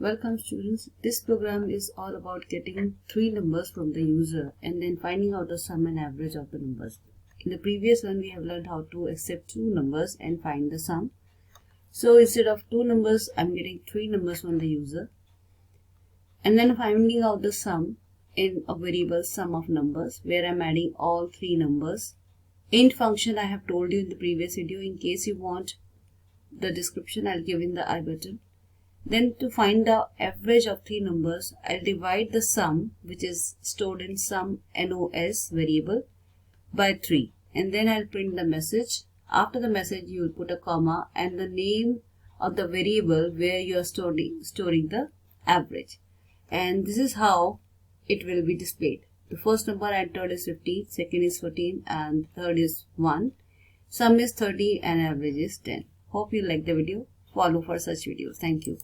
Welcome students. This program is all about getting three numbers from the user and then finding out the sum and average of the numbers. In the previous one we have learned how to accept two numbers and find the sum. So instead of two numbers I'm getting three numbers from the user and then finding out the sum in a variable sum of numbers where I'm adding all three numbers. Int function I have told you in the previous video. In case you want the description, I'll give in the I button. Then to find the average of three numbers, I'll divide the sum, which is stored in sum NOS variable, by 3. And then I'll print the message. After the message, you will put a comma and the name of the variable where you are storing the average. And this is how it will be displayed. The first number I entered is 15, second is 14, and third is 1. Sum is 30 and average is 10. Hope you like the video. Follow for such videos. Thank you.